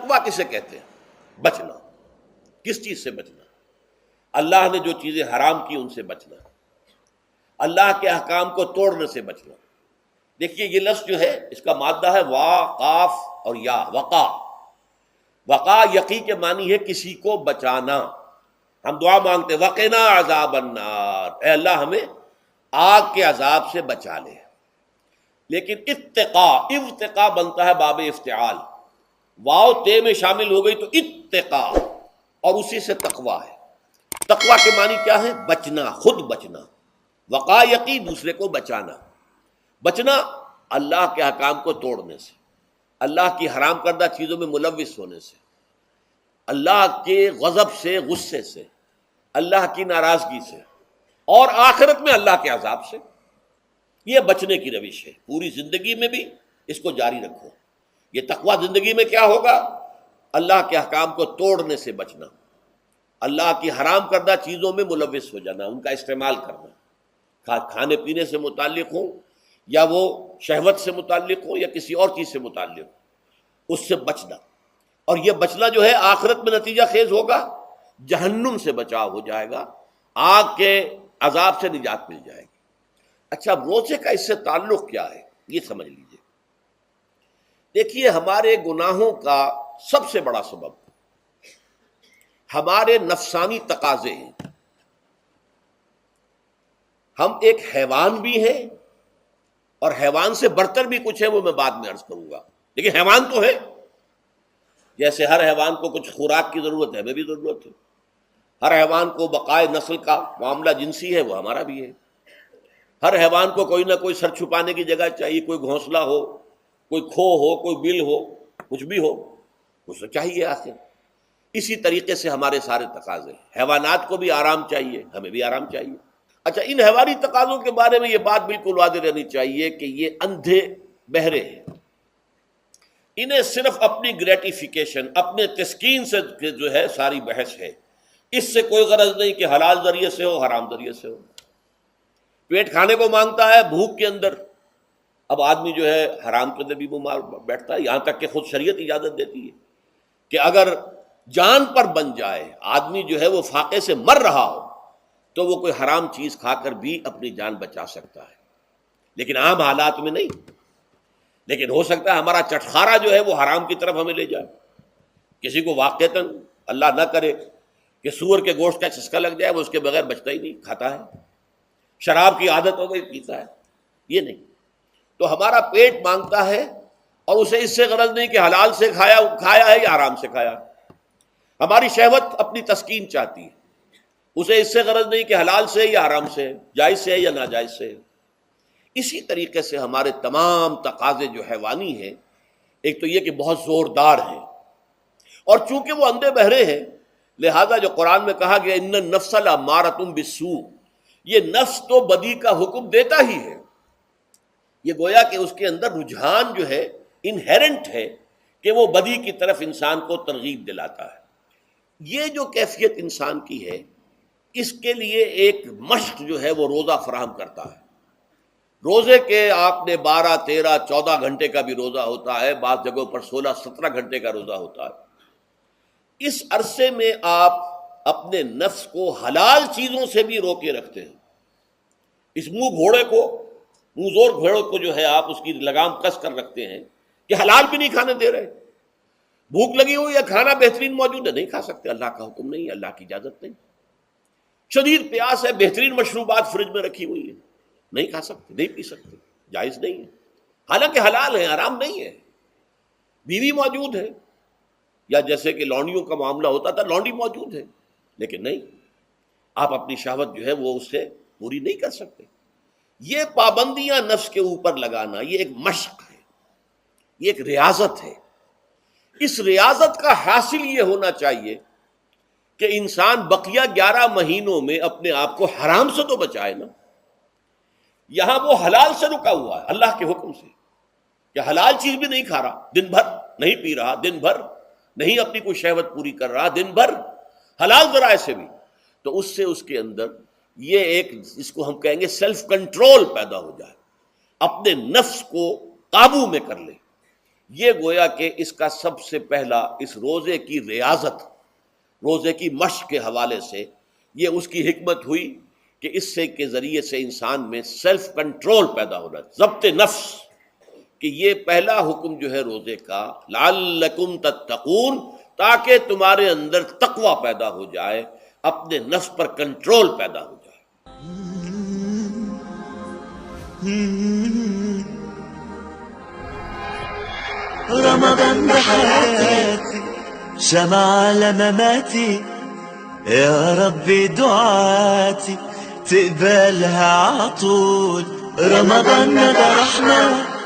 تقویٰ کسے کہتے ہیں؟ بچنا. کس چیز سے بچنا؟ اللہ نے جو چیزیں حرام کی ان سے بچنا، اللہ کے احکام کو توڑنے سے بچنا. دیکھیے یہ لفظ جو ہے اس کا مادہ ہے وا، قاف اور یا، وقا. وقا یقی کے معنی ہے کسی کو بچانا. ہم دعا مانگتے وقنا عذاب النار، اے اللہ ہمیں آگ کے عذاب سے بچا لے. لیکن اتقا بنتا ہے باب افتعال، واو تے میں شامل ہو گئی تو اتقا، اور اسی سے تقویٰ ہے. تقویٰ کے معنی کیا ہے؟ بچنا، خود بچنا. وقا یقی دوسرے کو بچانا. بچنا اللہ کے احکام کو توڑنے سے، اللہ کی حرام کردہ چیزوں میں ملوث ہونے سے، اللہ کے غضب سے، غصے سے، اللہ کی ناراضگی سے، اور آخرت میں اللہ کے عذاب سے. یہ بچنے کی روش ہے. پوری زندگی میں بھی اس کو جاری رکھو. یہ تقویٰ زندگی میں کیا ہوگا؟ اللہ کے احکام کو توڑنے سے بچنا، اللہ کی حرام کردہ چیزوں میں ملوث ہو جانا، ان کا استعمال کرنا، کھانے پینے سے متعلق ہو یا وہ شہوت سے متعلق ہو یا کسی اور چیز سے متعلق ہو، اس سے بچنا. اور یہ بچنا جو ہے آخرت میں نتیجہ خیز ہوگا، جہنم سے بچاؤ ہو جائے گا، آگ کے عذاب سے نجات مل جائے گی. اچھا روزے کا اس سے تعلق کیا ہے یہ سمجھ لیجئے. دیکھیے ہمارے گناہوں کا سب سے بڑا سبب ہمارے نفسانی تقاضے ہیں. ہم ایک حیوان بھی ہیں اور حیوان سے برتر بھی کچھ ہے، وہ میں بعد میں عرض کروں گا، لیکن حیوان تو ہے. جیسے ہر حیوان کو کچھ خوراک کی ضرورت ہے، ہمیں بھی ضرورت ہے. ہر حیوان کو بقائے نسل کا معاملہ جنسی ہے، وہ ہمارا بھی ہے. ہر حیوان کو کوئی نہ کوئی سر چھپانے کی جگہ چاہیے، کوئی گھونسلہ ہو، کوئی کھو ہو، کوئی بل ہو، کچھ بھی ہو، کچھ تو چاہیے آخر. اسی طریقے سے ہمارے سارے تقاضے، حیوانات کو بھی آرام چاہیے، ہمیں بھی آرام چاہیے. اچھا ان حیوانی تقاضوں کے بارے میں یہ بات بالکل واضح رہنی چاہیے کہ یہ اندھے بہرے ہیں. انہیں صرف اپنی گریٹیفیکیشن، اپنے تسکین سے جو ہے ساری بحث ہے. اس سے کوئی غرض نہیں کہ حلال ذریعے سے ہو، حرام ذریعے سے ہو. پیٹ کھانے کو مانگتا ہے بھوک کے اندر. اب آدمی جو ہے حرام کے اندر بھی بیمار بیٹھتا ہے، یہاں تک کہ خود شریعت اجازت دیتی ہے کہ اگر جان پر بن جائے آدمی جو ہے وہ فاقے سے مر رہا ہو تو وہ کوئی حرام چیز کھا کر بھی اپنی جان بچا سکتا ہے، لیکن عام حالات میں نہیں. لیکن ہو سکتا ہے ہمارا چٹخارا جو ہے وہ حرام کی طرف ہمیں لے جائے. کسی کو واقعتاً اللہ نہ کرے کہ سور کے گوشت کا چسکا لگ جائے، وہ اس کے بغیر بچتا ہی نہیں، کھاتا ہے. شراب کی عادت ہو گئی، پیتا ہے. یہ نہیں. تو ہمارا پیٹ مانگتا ہے اور اسے اس سے غرض نہیں کہ حلال سے کھایا ہے یا حرام سے کھایا. ہماری شہوت اپنی تسکین چاہتی ہے، اسے اس سے غرض نہیں کہ حلال سے یا حرام سے، جائز سے یا ناجائز سے. اسی طریقے سے ہمارے تمام تقاضے جو حیوانی ہیں، ایک تو یہ کہ بہت زوردار ہیں، اور چونکہ وہ اندھے بہرے ہیں لہذا جو قرآن میں کہا گیا ان النفس لامارۃ بالسوء، یہ نفس تو بدی کا حکم دیتا ہی ہے. یہ گویا کہ اس کے اندر رجحان جو ہے انہیرنٹ ہے کہ وہ بدی کی طرف انسان کو ترغیب دلاتا ہے. یہ جو کیفیت انسان کی ہے اس کے لیے ایک مشق جو ہے وہ روزہ فراہم کرتا ہے. روزے کے آپ نے 12، 13، 14 گھنٹے کا بھی روزہ ہوتا ہے، بعض جگہوں پر 16، 17 گھنٹے کا روزہ ہوتا ہے. اس عرصے میں آپ اپنے نفس کو حلال چیزوں سے بھی روکے رکھتے ہیں. اس منہ زور گھوڑے کو جو ہے آپ اس کی لگام کس کر رکھتے ہیں کہ حلال بھی نہیں کھانے دے رہے. بھوک لگی ہوئی یا کھانا بہترین موجود ہے، نہیں کھا سکتے، اللہ کا حکم نہیں ہے، اللہ کی اجازت نہیں. شدید پیاس ہے، بہترین مشروبات فریج میں رکھی ہوئی ہے، نہیں کھا سکتے، نہیں پی سکتے، جائز نہیں ہے، حالانکہ حلال ہے، حرام نہیں ہے. بیوی موجود ہے، یا جیسے کہ لونڈیوں کا معاملہ ہوتا تھا، لونڈی موجود ہے، لیکن نہیں، آپ اپنی شہوت جو ہے وہ اس سے پوری نہیں کر سکتے. یہ پابندیاں نفس کے اوپر لگانا یہ ایک مشق ہے، یہ ایک ریاضت ہے. اس ریاضت کا حاصل یہ ہونا چاہیے کہ انسان بقیہ 11 مہینوں میں اپنے آپ کو حرام سے تو بچائے نا. یہاں وہ حلال سے رکا ہوا ہے اللہ کے حکم سے کہ حلال چیز بھی نہیں کھا رہا، دن بھر نہیں پی رہا، دن بھر نہیں اپنی کوئی شہوت پوری کر رہا، دن بھر حلال ذرائع سے بھی. تو اس سے اس کے اندر یہ ایک اس کو ہم کہیں گے سیلف کنٹرول پیدا ہو جائے، اپنے نفس کو قابو میں کر لے. یہ گویا کہ اس کا سب سے پہلا اس روزے کی ریاضت، روزے کی مشق کے حوالے سے یہ اس کی حکمت ہوئی کہ اس سے کے ذریعے سے انسان میں سیلف کنٹرول پیدا ہونا، ضبط نفس، کہ یہ پہلا حکم جو ہے روزے کا، لعلکم تتقون، تاکہ تمہارے اندر تقوی پیدا ہو جائے، اپنے نفس پر کنٹرول پیدا ہو جائے۔ رمضان ده حياتي شمع على مماتي، يا ربي دعاتي تقبلها عطول. رمضان ده رحمة